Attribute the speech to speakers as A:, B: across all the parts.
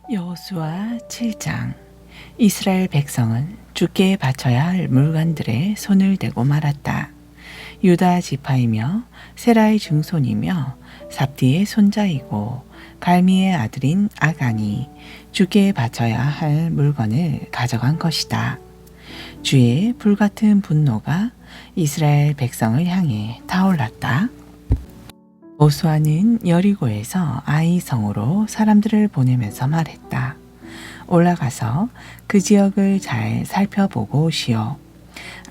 A: 여호수아 7장. 이스라엘 백성은 주께 바쳐야 할 물건들에 손을 대고 말았다. 유다 지파이며 세라의 증손이며 삽디의 손자이고 갈미의 아들인 아간이 주께 바쳐야 할 물건을 가져간 것이다. 주의 불같은 분노가 이스라엘 백성을 향해 타올랐다. 여호수아는 여리고에서 아이 성으로 사람들을 보내면서 말했다. 올라가서 그 지역을 잘 살펴보고 오시오.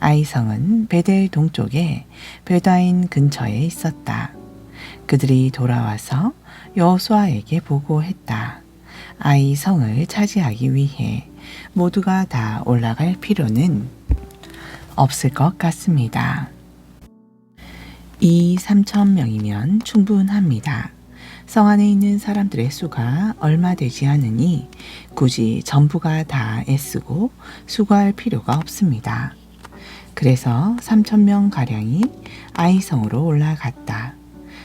A: 아이 성은 베델 동쪽에 베다인 근처에 있었다. 그들이 돌아와서 여호수아에게 보고했다. 아이 성을 차지하기 위해 모두가 다 올라갈 필요는 없을 것 같습니다. 3,000명이면 충분합니다. 성 안에 있는 사람들의 수가 얼마 되지 않으니 굳이 전부가 다 애쓰고 수고할 필요가 없습니다. 그래서 3,000명 가량이 아이성으로 올라갔다.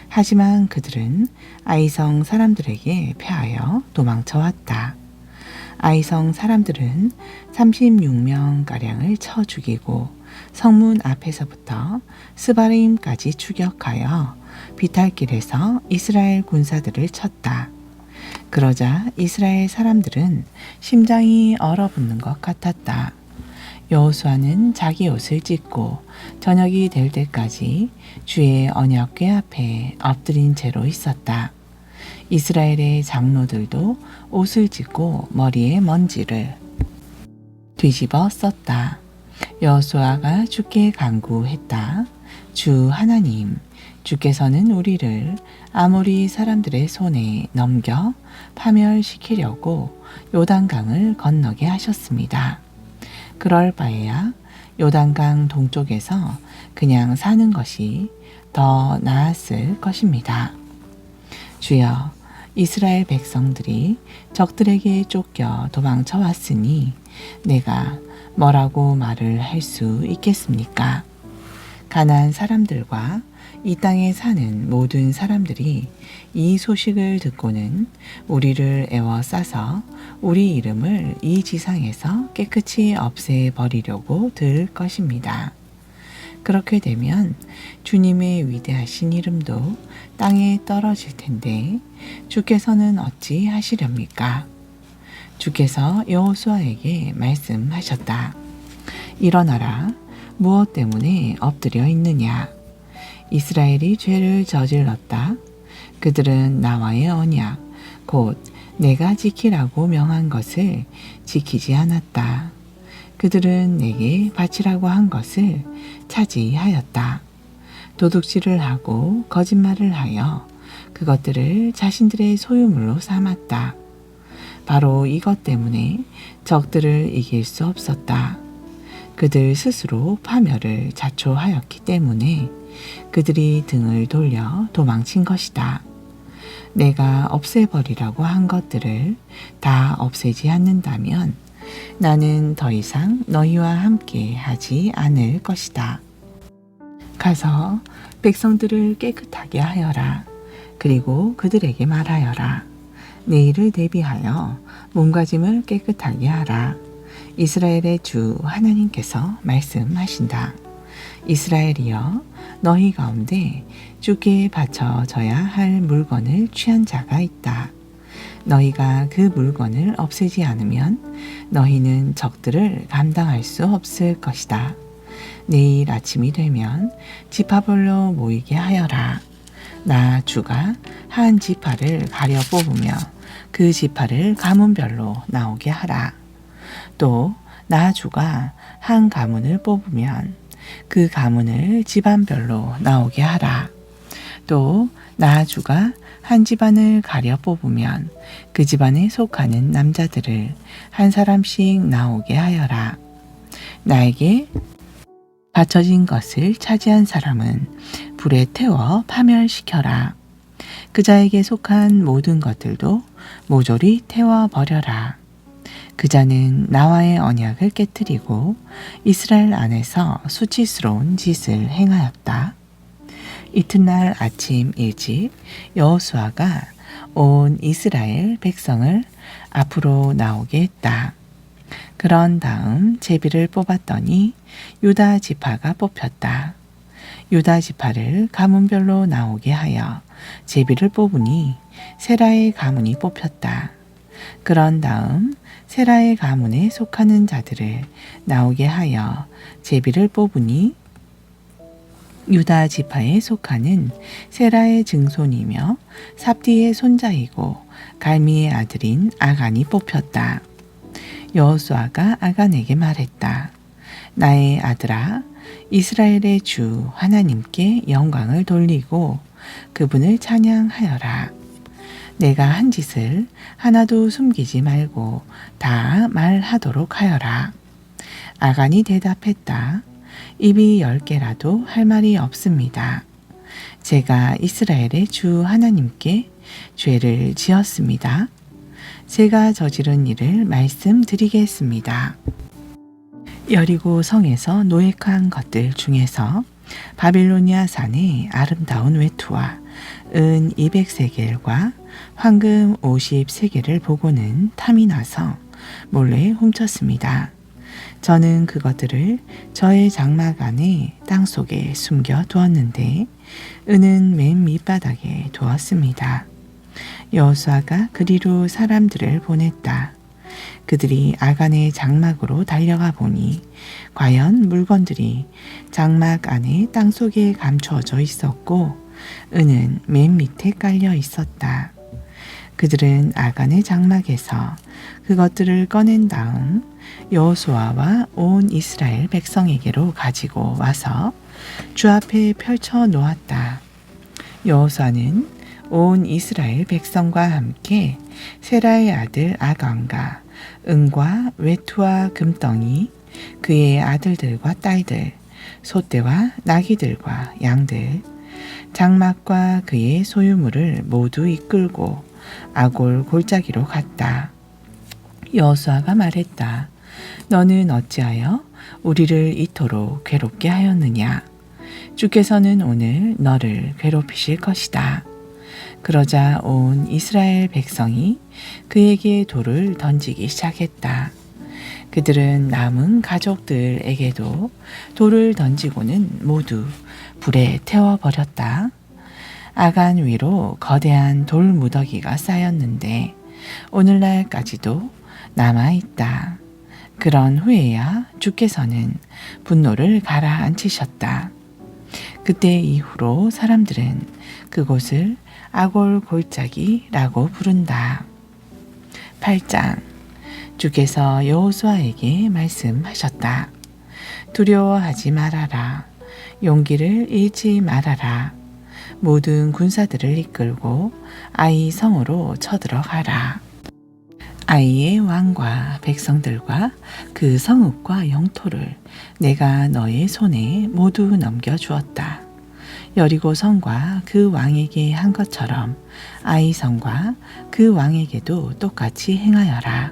A: 하지만 그들은 아이성 사람들에게 패하여 도망쳐 왔다. 아이성 사람들은 36명 가량을 쳐 죽이고 성문 앞에서부터 스바르임까지 추격하여 비탈길에서 이스라엘 군사들을 쳤다. 그러자 이스라엘 사람들은 심장이 얼어붙는 것 같았다. 여호수아는 자기 옷을 찢고 저녁이 될 때까지 주의 언약궤 앞에 엎드린 채로 있었다. 이스라엘의 장로들도 옷을 찢고 머리에 먼지를 뒤집어 썼다. 여호수아가 주께 간구했다. 주 하나님, 주께서는 우리를 아모리 사람들의 손에 넘겨 파멸시키려고 요단강을 건너게 하셨습니다. 그럴 바에야 요단강 동쪽에서 그냥 사는 것이 더 나았을 것입니다. 주여, 이스라엘 백성들이 적들에게 쫓겨 도망쳐 왔으니 내가 뭐라고 말을 할 수 있겠습니까? 가나안 사람들과 이 땅에 사는 모든 사람들이 이 소식을 듣고는 우리를 애워싸서 우리 이름을 이 지상에서 깨끗이 없애버리려고 들 것입니다. 그렇게 되면 주님의 위대하신 이름도 땅에 떨어질 텐데 주께서는 어찌 하시렵니까? 주께서 여호수아에게 말씀하셨다. 일어나라. 무엇 때문에 엎드려 있느냐? 이스라엘이 죄를 저질렀다. 그들은 나와의 언약, 곧 내가 지키라고 명한 것을 지키지 않았다. 그들은 내게 바치라고 한 것을 차지하였다. 도둑질을 하고 거짓말을 하여 그것들을 자신들의 소유물로 삼았다. 바로 이것 때문에 적들을 이길 수 없었다. 그들 스스로 파멸을 자초하였기 때문에 그들이 등을 돌려 도망친 것이다. 내가 없애버리라고 한 것들을 다 없애지 않는다면 나는 더 이상 너희와 함께 하지 않을 것이다. 가서 백성들을 깨끗하게 하여라. 그리고 그들에게 말하여라. 내일을 대비하여 몸가짐을 깨끗하게 하라. 이스라엘의 주 하나님께서 말씀하신다. 이스라엘이여, 너희 가운데 주께 바쳐져야 할 물건을 취한 자가 있다. 너희가 그 물건을 없애지 않으면 너희는 적들을 감당할 수 없을 것이다. 내일 아침이 되면 지파별로 모이게 하여라. 나 주가 한 지파를 가려 뽑으며 그 지파를 가문별로 나오게 하라. 또 나 주가 한 가문을 뽑으면 그 가문을 집안별로 나오게 하라. 또 나 주가 한 집안을 가려 뽑으면 그 집안에 속하는 남자들을 한 사람씩 나오게 하여라. 나에게 바쳐진 것을 차지한 사람은 불에 태워 파멸시켜라. 그 자에게 속한 모든 것들도 모조리 태워버려라. 그 자는 나와의 언약을 깨뜨리고 이스라엘 안에서 수치스러운 짓을 행하였다. 이튿날 아침 일찍 여호수아가 온 이스라엘 백성을 앞으로 나오게 했다. 그런 다음 제비를 뽑았더니 유다 지파가 뽑혔다. 유다 지파를 가문별로 나오게 하여 제비를 뽑으니 세라의 가문이 뽑혔다. 그런 다음 세라의 가문에 속하는 자들을 나오게 하여 제비를 뽑으니 유다 지파에 속하는 세라의 증손이며 삽디의 손자이고 갈미의 아들인 아간이 뽑혔다. 여호수아가 아간에게 말했다. 나의 아들아, 이스라엘의 주 하나님께 영광을 돌리고 그분을 찬양하여라. 내가 한 짓을 하나도 숨기지 말고 다 말하도록 하여라. 아간이 대답했다. 입이 10개라도 할 말이 없습니다. 제가 이스라엘의 주 하나님께 죄를 지었습니다. 제가 저지른 일을 말씀드리겠습니다. 여리고 성에서 노획한 것들 중에서 바빌로니아 산의 아름다운 외투와 은 200세겔과 황금 50세겔을 보고는 탐이 나서 몰래 훔쳤습니다. 저는 그것들을 저의 장막 안에 땅속에 숨겨 두었는데 은은 맨 밑바닥에 두었습니다. 여호수아가 그리로 사람들을 보냈다. 그들이 아간의 장막으로 달려가 보니 과연 물건들이 장막 안에 땅속에 감추어져 있었고 은은 맨 밑에 깔려 있었다. 그들은 아간의 장막에서 그것들을 꺼낸 다음 여호수아와 온 이스라엘 백성에게로 가지고 와서 주 앞에 펼쳐 놓았다. 여호수아는 온 이스라엘 백성과 함께 세라의 아들 아간과 은과 외투와 금덩이, 그의 아들들과 딸들, 소떼와 나귀들과 양들, 장막과 그의 소유물을 모두 이끌고 아골 골짜기로 갔다. 여호수아가 말했다. 너는 어찌하여 우리를 이토록 괴롭게 하였느냐? 주께서는 오늘 너를 괴롭히실 것이다. 그러자 온 이스라엘 백성이 그에게 돌을 던지기 시작했다. 그들은 남은 가족들에게도 돌을 던지고는 모두 불에 태워버렸다. 아간 위로 거대한 돌 무더기가 쌓였는데 오늘날까지도 남아있다. 그런 후에야 주께서는 분노를 가라앉히셨다. 그때 이후로 사람들은 그곳을 아골 골짜기라고 부른다. 8장. 주께서 여호수아에게 말씀하셨다. 두려워하지 말아라. 용기를 잃지 말아라. 모든 군사들을 이끌고 아이 성으로 쳐들어가라. 아이의 왕과 백성들과 그 성읍과 영토를 내가 너의 손에 모두 넘겨주었다. 여리고 성과 그 왕에게 한 것처럼 아이 성과 그 왕에게도 똑같이 행하여라.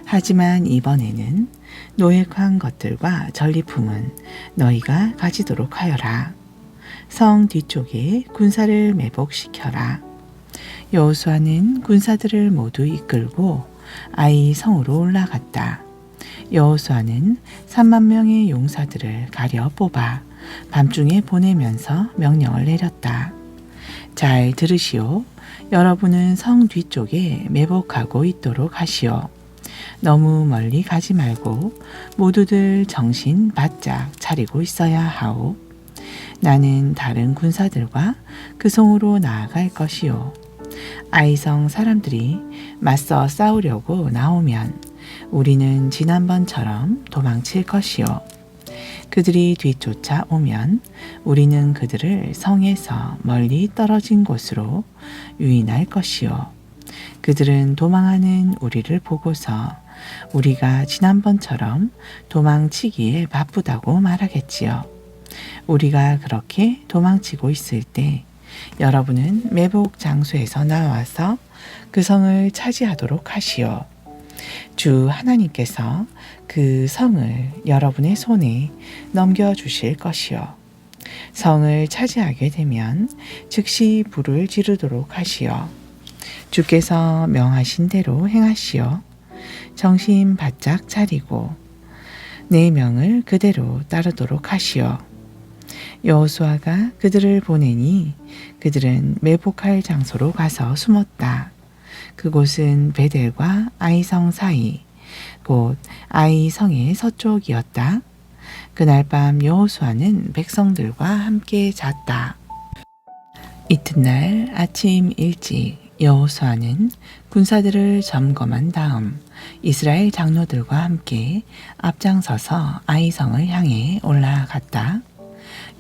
A: 하지만 이번에는 노획한 것들과 전리품은 너희가 가지도록 하여라. 성 뒤쪽에 군사를 매복시켜라. 여호수아는 군사들을 모두 이끌고 아이 성으로 올라갔다. 여호수아는 3만 명의 용사들을 가려 뽑아 밤중에 보내면서 명령을 내렸다. 잘 들으시오. 여러분은 성 뒤쪽에 매복하고 있도록 하시오. 너무 멀리 가지 말고 모두들 정신 바짝 차리고 있어야 하오. 나는 다른 군사들과 그 성으로 나아갈 것이오. 아이성 사람들이 맞서 싸우려고 나오면 우리는 지난번처럼 도망칠 것이오. 그들이 뒤쫓아 오면 우리는 그들을 성에서 멀리 떨어진 곳으로 유인할 것이오. 그들은 도망하는 우리를 보고서 우리가 지난번처럼 도망치기에 바쁘다고 말하겠지요. 우리가 그렇게 도망치고 있을 때 여러분은 매복 장소에서 나와서 그 성을 차지하도록 하시오. 주 하나님께서 그 성을 여러분의 손에 넘겨주실 것이오. 성을 차지하게 되면 즉시 불을 지르도록 하시오. 주께서 명하신 대로 행하시어 정신 바짝 차리고 내 명을 그대로 따르도록 하시어 여호수아가 그들을 보내니 그들은 매복할 장소로 가서 숨었다. 그곳은 베델과 아이성 사이 곧 아이성의 서쪽이었다. 그날 밤 여호수아는 백성들과 함께 잤다. 이튿날 아침 일찍 여호수아는 군사들을 점검한 다음 이스라엘 장로들과 함께 앞장서서 아이성을 향해 올라갔다.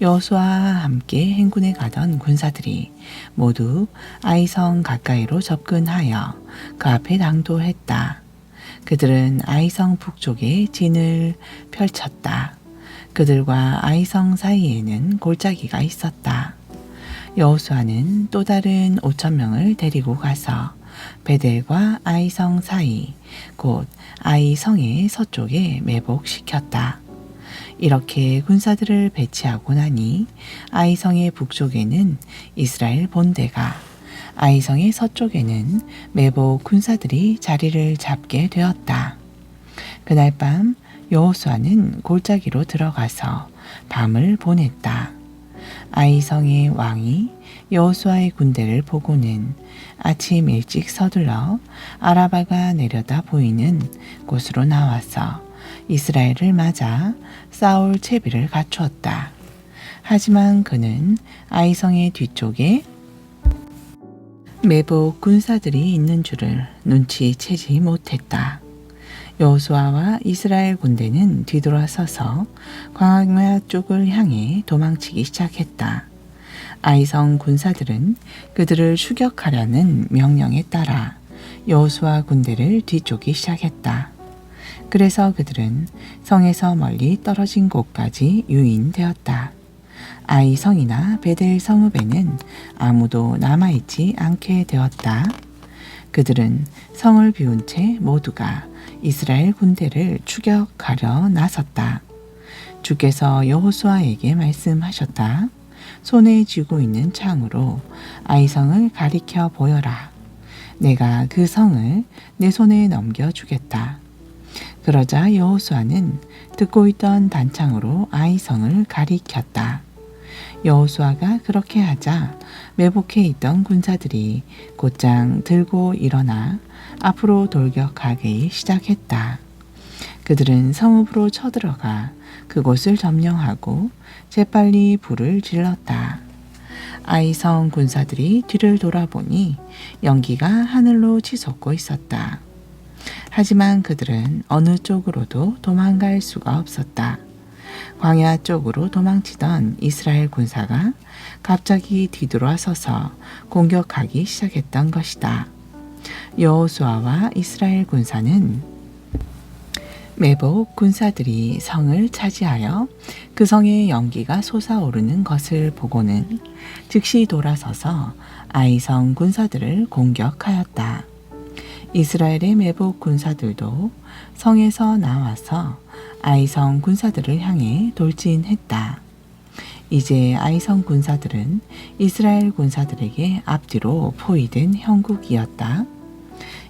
A: 여호수아와 함께 행군에 가던 군사들이 모두 아이성 가까이로 접근하여 그 앞에 당도했다. 그들은 아이성 북쪽에 진을 펼쳤다. 그들과 아이성 사이에는 골짜기가 있었다. 여호수아는 또 다른 5,000명을 데리고 가서 베델과 아이성 사이 곧 아이성의 서쪽에 매복시켰다. 이렇게 군사들을 배치하고 나니 아이성의 북쪽에는 이스라엘 본대가 아이성의 서쪽에는 매복 군사들이 자리를 잡게 되었다. 그날 밤 여호수아는 골짜기로 들어가서 밤을 보냈다. 아이성의 왕이 여호수아의 군대를 보고는 아침 일찍 서둘러 아라바가 내려다 보이는 곳으로 나와서 이스라엘을 맞아 싸울 채비를 갖추었다. 하지만 그는 아이성의 뒤쪽에 매복 군사들이 있는 줄을 눈치채지 못했다. 여호수아와 이스라엘 군대는 뒤돌아서서 광야 쪽을 향해 도망치기 시작했다. 아이성 군사들은 그들을 추격하려는 명령에 따라 여호수아 군대를 뒤쫓기 시작했다. 그래서 그들은 성에서 멀리 떨어진 곳까지 유인되었다. 아이성이나 베델 성읍에는 아무도 남아있지 않게 되었다. 그들은 성을 비운 채 모두가 이스라엘 군대를 추격하려 나섰다. 주께서 여호수아에게 말씀하셨다. 손에 쥐고 있는 창으로 아이성을 가리켜 보여라. 내가 그 성을 내 손에 넘겨주겠다. 그러자 여호수아는 듣고 있던 단창으로 아이성을 가리켰다. 여호수아가 그렇게 하자 매복해 있던 군사들이 곧장 들고 일어나 앞으로 돌격하기 시작했다. 그들은 성읍으로 쳐들어가 그곳을 점령하고 재빨리 불을 질렀다. 아이성 군사들이 뒤를 돌아보니 연기가 하늘로 치솟고 있었다. 하지만 그들은 어느 쪽으로도 도망갈 수가 없었다. 광야 쪽으로 도망치던 이스라엘 군사가 갑자기 뒤돌아서서 공격하기 시작했던 것이다. 여호수아와 이스라엘 군사는 매복 군사들이 성을 차지하여 그 성의 연기가 솟아오르는 것을 보고는 즉시 돌아서서 아이성 군사들을 공격하였다. 이스라엘의 매복 군사들도 성에서 나와서 아이성 군사들을 향해 돌진했다. 이제 아이성 군사들은 이스라엘 군사들에게 앞뒤로 포위된 형국이었다.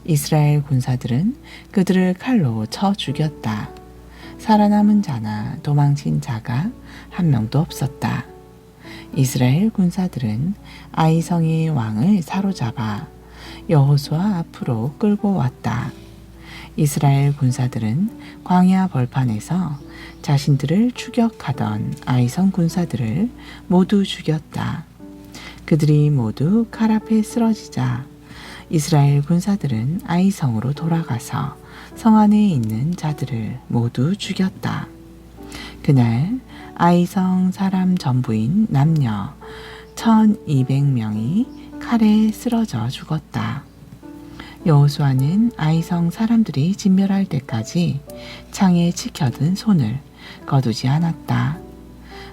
A: 이스라엘 군사들은 그들을 칼로 쳐 죽였다. 살아남은 자나 도망친 자가 한 명도 없었다. 이스라엘 군사들은 아이성의 왕을 사로잡아 여호수아 앞으로 끌고 왔다. 이스라엘 군사들은 광야 벌판에서 자신들을 추격하던 아이성 군사들을 모두 죽였다. 그들이 모두 칼 앞에 쓰러지자 이스라엘 군사들은 아이성으로 돌아가서 성 안에 있는 자들을 모두 죽였다. 그날 아이성 사람 전부인 남녀 1,200명이 칼에 쓰러져 죽었다. 여호수아는 아이성 사람들이 진멸할 때까지 창에 치켜든 손을 거두지 않았다.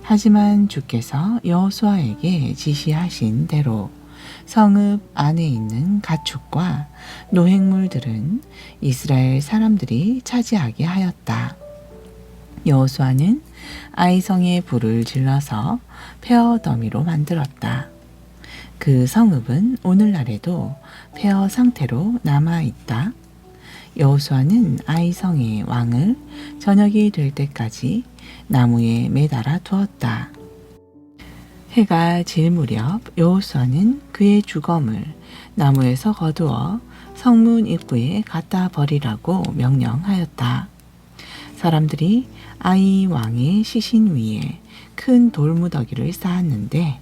A: 하지만 주께서 여호수아에게 지시하신 대로 성읍 안에 있는 가축과 노획물들은 이스라엘 사람들이 차지하게 하였다. 여호수아는 아이성에 불을 질러서 폐허 더미로 만들었다. 그 성읍은 오늘날에도 폐허 상태로 남아 있다. 여호수아는 아이성의 왕을 저녁이 될 때까지 나무에 매달아 두었다. 해가 질 무렵 여호수아는 그의 주검을 나무에서 거두어 성문 입구에 갖다 버리라고 명령하였다. 사람들이 아이 왕의 시신 위에 큰 돌무더기를 쌓았는데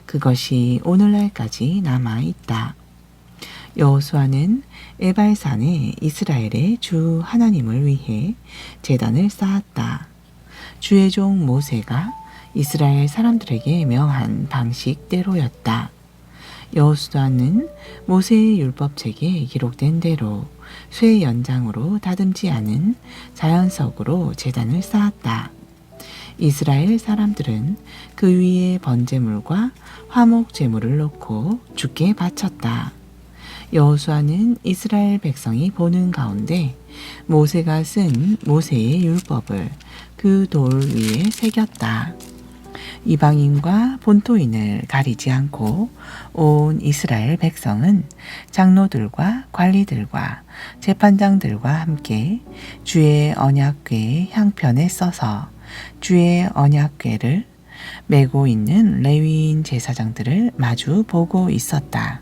A: 그것이 오늘날까지 남아 있다. 여호수아는 에발산에 이스라엘의 주 하나님을 위해 제단을 쌓았다. 주의 종 모세가 이스라엘 사람들에게 명한 방식대로였다. 여호수아는 모세의 율법책에 기록된 대로 쇠 연장으로 다듬지 않은 자연석으로 제단을 쌓았다. 이스라엘 사람들은 그 위에 번제물과 화목 제물을 놓고 주께 바쳤다. 여호수아는 이스라엘 백성이 보는 가운데 모세가 쓴 모세의 율법을 그 돌 위에 새겼다. 이방인과 본토인을 가리지 않고 온 이스라엘 백성은 장로들과 관리들과 재판장들과 함께 주의 언약궤의 향편에 써서 주의 언약궤를 메고 있는 레위인 제사장들을 마주 보고 있었다.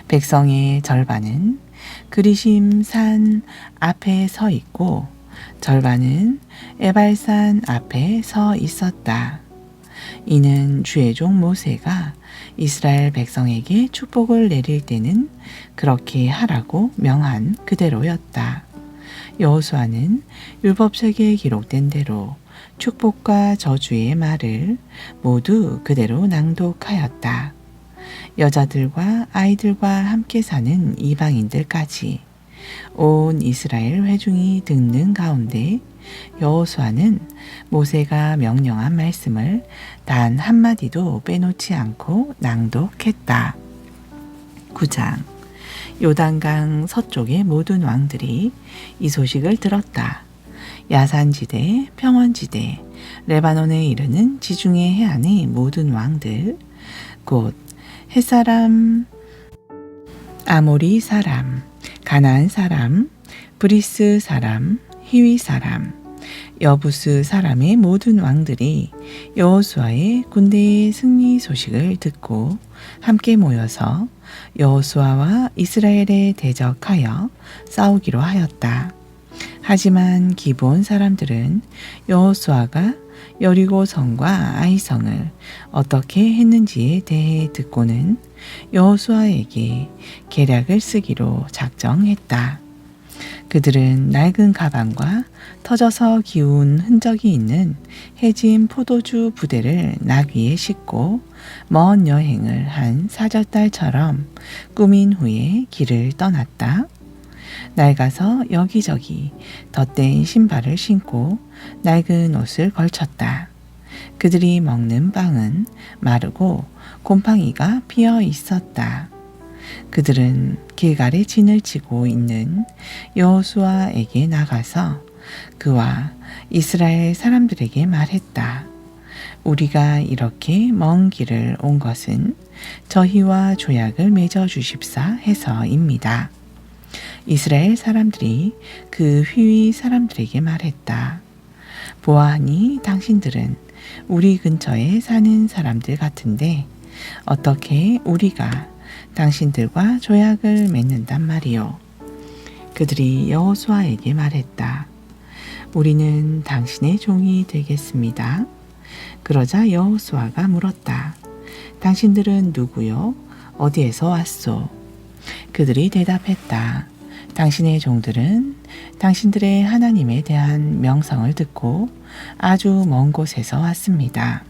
A: 백성의 절반은 그리심 산 앞에 서 있고 절반은 에발산 앞에 서 있었다. 이는 주의 종 모세가 이스라엘 백성에게 축복을 내릴 때는 그렇게 하라고 명한 그대로였다. 여호수아는 율법책에 기록된 대로 축복과 저주의 말을 모두 그대로 낭독하였다. 여자들과 아이들과 함께 사는 이방인들까지 온 이스라엘 회중이 듣는 가운데 여호수아는 모세가 명령한 말씀을 단 한마디도 빼놓지 않고 낭독했다. 9장 요단강 서쪽의 모든 왕들이 이 소식을 들었다. 야산지대, 평원지대, 레바논에 이르는 지중해 해안의 모든 왕들, 곧 햇사람, 아모리 사람, 가나안 사람, 브리스 사람, 히위 사람, 여부스 사람의 모든 왕들이 여호수아의 군대의 승리 소식을 듣고 함께 모여서 여호수아와 이스라엘에 대적하여 싸우기로 하였다. 하지만 기브온 사람들은 여호수아가 여리고 성과 아이 성을 어떻게 했는지에 대해 듣고는 여호수아에게 계략을 쓰기로 작정했다. 그들은 낡은 가방과 터져서 기운 흔적이 있는 해진 포도주 부대를 나귀에 싣고 먼 여행을 한 사절달처럼 꾸민 후에 길을 떠났다. 낡아서 여기저기 덧댄 신발을 신고 낡은 옷을 걸쳤다. 그들이 먹는 빵은 마르고 곰팡이가 피어 있었다. 그들은 길갈에 진을 치고 있는 여호수아에게 나가서 그와 이스라엘 사람들에게 말했다. 우리가 이렇게 먼 길을 온 것은 저희와 조약을 맺어 주십사 해서입니다. 이스라엘 사람들이 그 휘위 사람들에게 말했다. 보아하니 당신들은 우리 근처에 사는 사람들 같은데 어떻게 우리가 당신들과 조약을 맺는단 말이요. 그들이 여호수아에게 말했다. 우리는 당신의 종이 되겠습니다. 그러자 여호수아가 물었다. 당신들은 누구요? 어디에서 왔소? 그들이 대답했다. 당신의 종들은 당신들의 하나님에 대한 명성을 듣고 아주 먼 곳에서 왔습니다.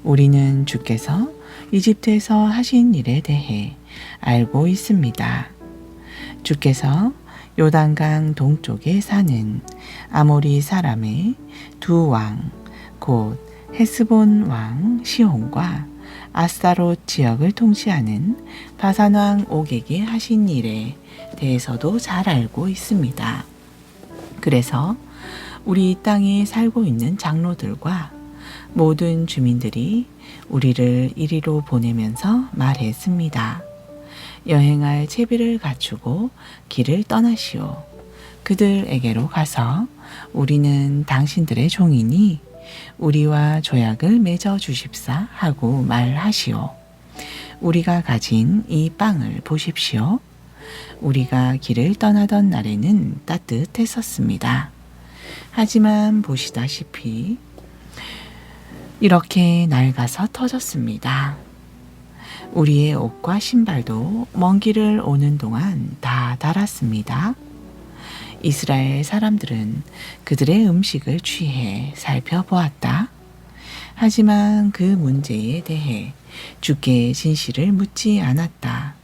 A: 우리는 주께서 이집트에서 하신 일에 대해 알고 있습니다. 주께서 요단강 동쪽에 사는 아모리 사람의 두 왕, 곧 헤스본 왕 시온과 아스타롯 지역을 통치하는 바산 왕 옥에게 하신 일에 대해서도 잘 알고 있습니다. 그래서 우리 땅에 살고 있는 장로들과 모든 주민들이 우리를 이리로 보내면서 말했습니다. 여행할 채비를 갖추고 길을 떠나시오. 그들에게로 가서 우리는 당신들의 종이니 우리와 조약을 맺어 주십사 하고 말하시오. 우리가 가진 이 빵을 보십시오. 우리가 길을 떠나던 날에는 따뜻했었습니다. 하지만 보시다시피 이렇게 낡아서 터졌습니다. 우리의 옷과 신발도 먼 길을 오는 동안 다 닳았습니다. 이스라엘 사람들은 그들의 음식을 취해 살펴보았다. 하지만 그 문제에 대해 주께 진실을 묻지 않았다.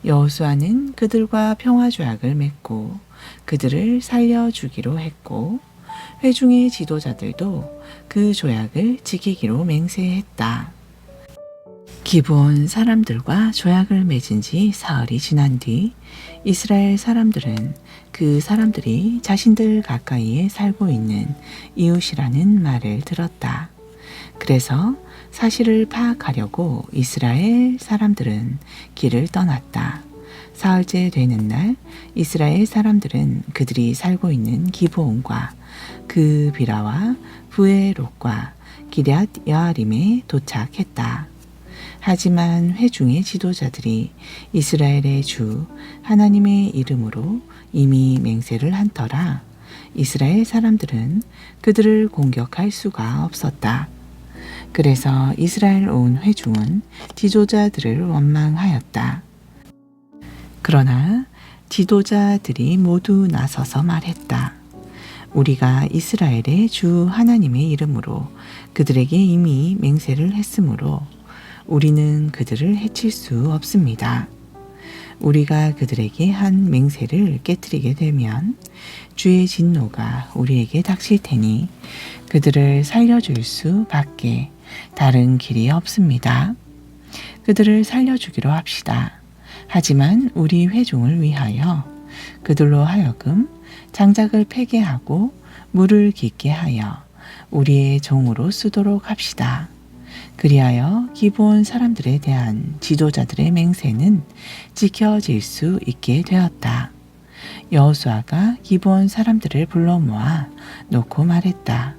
A: 여호수아는 그들과 평화조약을 맺고 그들을 살려주기로 했고 회중의 지도자들도 그 조약을 지키기로 맹세했다. 기브온 사람들과 조약을 맺은 지 사흘이 지난 뒤 이스라엘 사람들은 그 사람들이 자신들 가까이에 살고 있는 이웃이라는 말을 들었다. 그래서 사실을 파악하려고 이스라엘 사람들은 길을 떠났다. 사흘째 되는 날 이스라엘 사람들은 그들이 살고 있는 기브온과 그 비라와 브에롯과 기럇 여아림에 도착했다. 하지만 회중의 지도자들이 이스라엘의 주 하나님의 이름으로 이미 맹세를 한 터라 이스라엘 사람들은 그들을 공격할 수가 없었다. 그래서 이스라엘 온 회중은 지도자들을 원망하였다. 그러나 지도자들이 모두 나서서 말했다. 우리가 이스라엘의 주 하나님의 이름으로 그들에게 이미 맹세를 했으므로 우리는 그들을 해칠 수 없습니다. 우리가 그들에게 한 맹세를 깨뜨리게 되면 주의 진노가 우리에게 닥칠 테니 그들을 살려줄 수밖에 다른 길이 없습니다. 그들을 살려주기로 합시다. 하지만 우리 회중을 위하여 그들로 하여금 장작을 패게 하고 물을 깊게 하여 우리의 종으로 쓰도록 합시다. 그리하여 기브온 사람들에 대한 지도자들의 맹세는 지켜질 수 있게 되었다. 여호수아가 기브온 사람들을 불러 모아 놓고 말했다.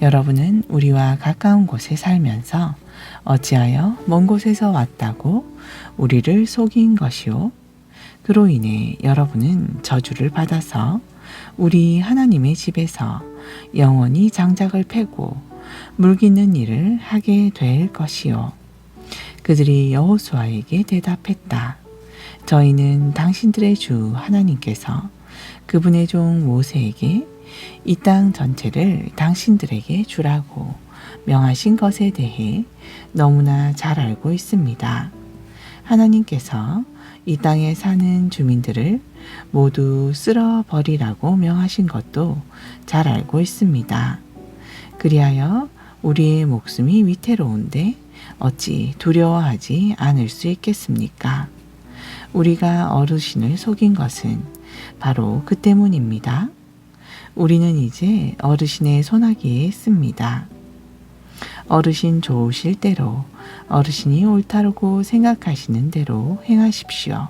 A: 여러분은 우리와 가까운 곳에 살면서 어찌하여 먼 곳에서 왔다고 우리를 속인 것이오? 그로 인해 여러분은 저주를 받아서 우리 하나님의 집에서 영원히 장작을 패고 물깃는 일을 하게 될 것이요. 그들이 여호수아에게 대답했다. 저희는 당신들의 주 하나님께서 그분의 종 모세에게 이 땅 전체를 당신들에게 주라고 명하신 것에 대해 너무나 잘 알고 있습니다. 하나님께서 이 땅에 사는 주민들을 모두 쓸어버리라고 명하신 것도 잘 알고 있습니다. 그리하여 우리의 목숨이 위태로운데 어찌 두려워하지 않을 수 있겠습니까? 우리가 어르신을 속인 것은 바로 그 때문입니다. 우리는 이제 어르신의 손아귀에 있습니다. 어르신 좋으실 대로 어르신이 옳다고 생각하시는 대로 행하십시오.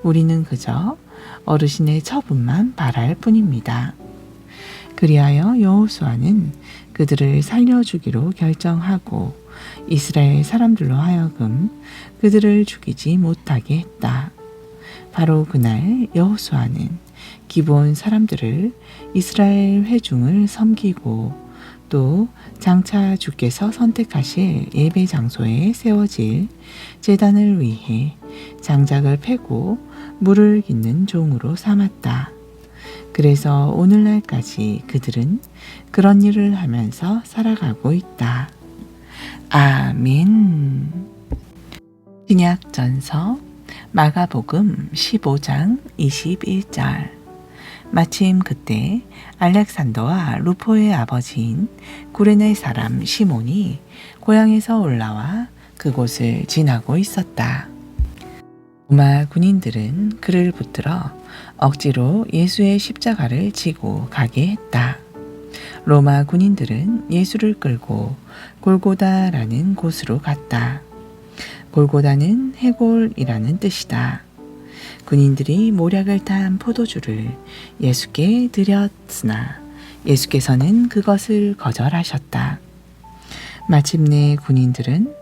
A: 우리는 그저 어르신의 처분만 바랄 뿐입니다. 그리하여 여호수아는 그들을 살려주기로 결정하고 이스라엘 사람들로 하여금 그들을 죽이지 못하게 했다. 바로 그날 여호수아는 기브온 사람들을 이스라엘 회중을 섬기고 또 장차 주께서 선택하실 예배 장소에 세워질 제단을 위해 장작을 패고 물을 깃는 종으로 삼았다. 그래서 오늘날까지 그들은 그런 일을 하면서 살아가고 있다. 아멘. 신약전서 마가복음 15장 21절. 마침 그때 알렉산더와 루포의 아버지인 구레네 사람 시몬이 고향에서 올라와 그곳을 지나고 있었다. 로마 군인들은 그를 붙들어 억지로 예수의 십자가를 지고 가게 했다. 로마 군인들은 예수를 끌고 골고다라는 곳으로 갔다. 골고다는 해골이라는 뜻이다. 군인들이 모략을 탄 포도주를 예수께 드렸으나 예수께서는 그것을 거절하셨다. 마침내 군인들은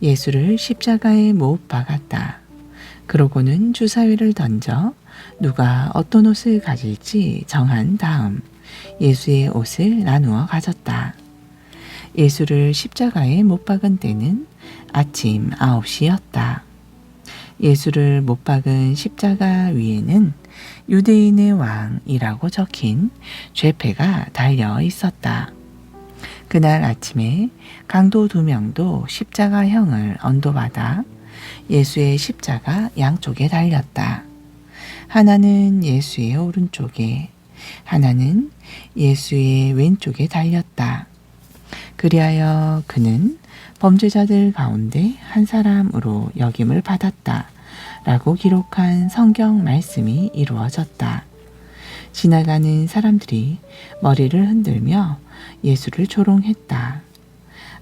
A: 예수를 십자가에 못 박았다. 그러고는 주사위를 던져 누가 어떤 옷을 가질지 정한 다음 예수의 옷을 나누어 가졌다. 예수를 십자가에 못 박은 때는 아침 9시였다. 예수를 못 박은 십자가 위에는 유대인의 왕이라고 적힌 죄패가 달려 있었다. 그날 아침에 강도 2명도 십자가형을 언도받아 예수의 십자가 양쪽에 달렸다. 하나는 예수의 오른쪽에, 하나는 예수의 왼쪽에 달렸다. 그리하여 그는 범죄자들 가운데 한 사람으로 여김을 받았다 라고 기록한 성경 말씀이 이루어졌다. 지나가는 사람들이 머리를 흔들며 예수를 조롱했다.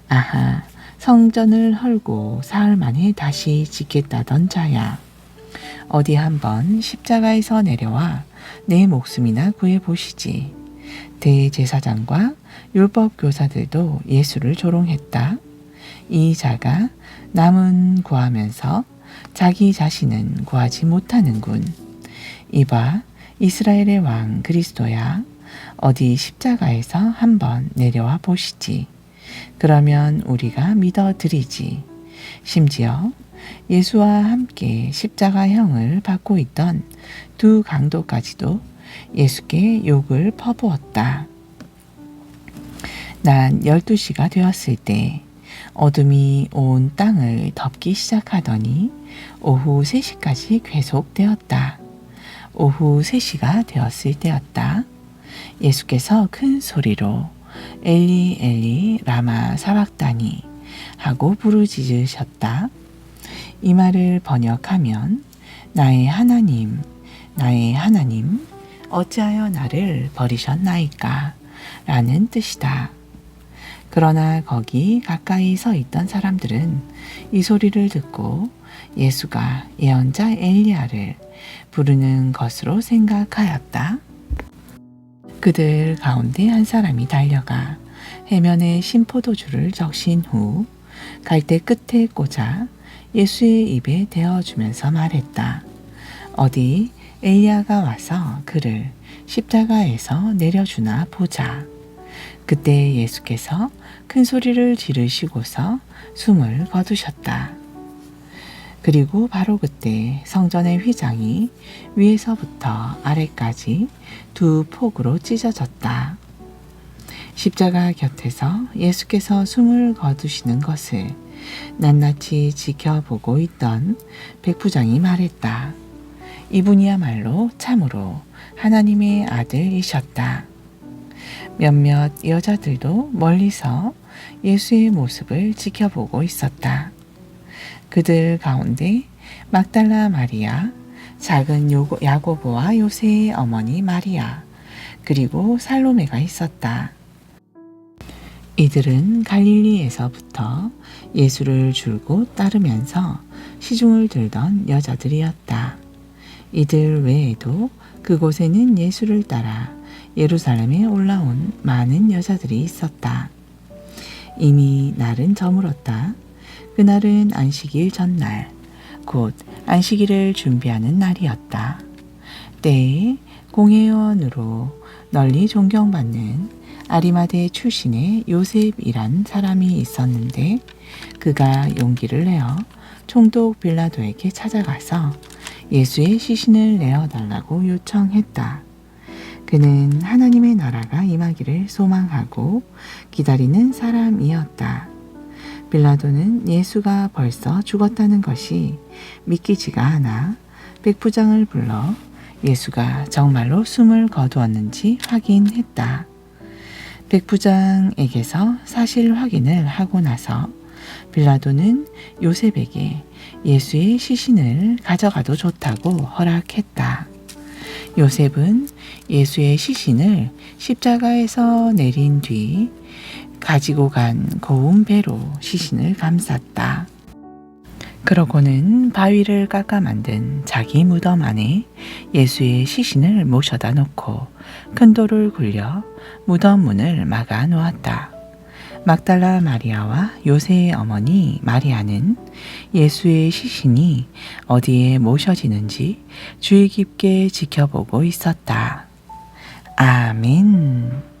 A: 아하, 성전을 헐고 사흘 만에 다시 짓겠다던 자야. 어디 한번 십자가에서 내려와 내 목숨이나 구해보시지. 대제사장과 율법교사들도 예수를 조롱했다. 이 자가 남은 구하면서 자기 자신은 구하지 못하는군. 이봐, 이스라엘의 왕 그리스도야. 어디 십자가에서 한번 내려와 보시지. 그러면 우리가 믿어드리지. 심지어 예수와 함께 십자가형을 받고 있던 두 강도까지도 예수께 욕을 퍼부었다. 난 12시가 되었을 때 어둠이 온 땅을 덮기 시작하더니 오후 3시까지 계속되었다. 오후 3시가 되었을 때였다. 예수께서 큰 소리로 엘리 엘리 라마 사박다니 하고 부르짖으셨다. 이 말을 번역하면 나의 하나님, 나의 하나님, 어찌하여 나를 버리셨나이까? 라는 뜻이다. 그러나 거기 가까이 서 있던 사람들은 이 소리를 듣고 예수가 예언자 엘리야를 부르는 것으로 생각하였다. 그들 가운데 한 사람이 달려가 해면에 신포도주를 적신 후 갈대 끝에 꽂아 예수의 입에 대어주면서 말했다. 어디 엘리야가 와서 그를 십자가에서 내려주나 보자. 그때 예수께서 큰 소리를 지르시고서 숨을 거두셨다. 그리고 바로 그때 성전의 휘장이 위에서부터 아래까지 두 폭으로 찢어졌다. 십자가 곁에서 예수께서 숨을 거두시는 것을 낱낱이 지켜보고 있던 백부장이 말했다. 이분이야말로 참으로 하나님의 아들이셨다. 몇몇 여자들도 멀리서 예수의 모습을 지켜보고 있었다. 그들 가운데 막달라 마리아, 작은 야고보와 요새의 어머니 마리아, 그리고 살로메가 있었다. 이들은 갈릴리에서부터 예수를 줄곧 따르면서 시중을 들던 여자들이었다. 이들 외에도 그곳에는 예수를 따라 예루살렘에 올라온 많은 여자들이 있었다. 이미 날은 저물었다. 그날은 안식일 전날, 곧 안식일을 준비하는 날이었다. 때에 공회원으로 널리 존경받는 아리마대 출신의 요셉이란 사람이 있었는데 그가 용기를 내어 총독 빌라도에게 찾아가서 예수의 시신을 내어달라고 요청했다. 그는 하나님의 나라가 임하기를 소망하고 기다리는 사람이었다. 빌라도는 예수가 벌써 죽었다는 것이 믿기지가 않아 백부장을 불러 예수가 정말로 숨을 거두었는지 확인했다. 백부장에게서 사실 확인을 하고 나서 빌라도는 요셉에게 예수의 시신을 가져가도 좋다고 허락했다. 요셉은 예수의 시신을 십자가에서 내린 뒤 가지고 간 고운 배로 시신을 감쌌다. 그러고는 바위를 깎아 만든 자기 무덤 안에 예수의 시신을 모셔다 놓고 큰 돌을 굴려 무덤 문을 막아 놓았다. 막달라 마리아와 요새의 어머니 마리아는 예수의 시신이 어디에 모셔지는지 주의 깊게 지켜보고 있었다. 아멘.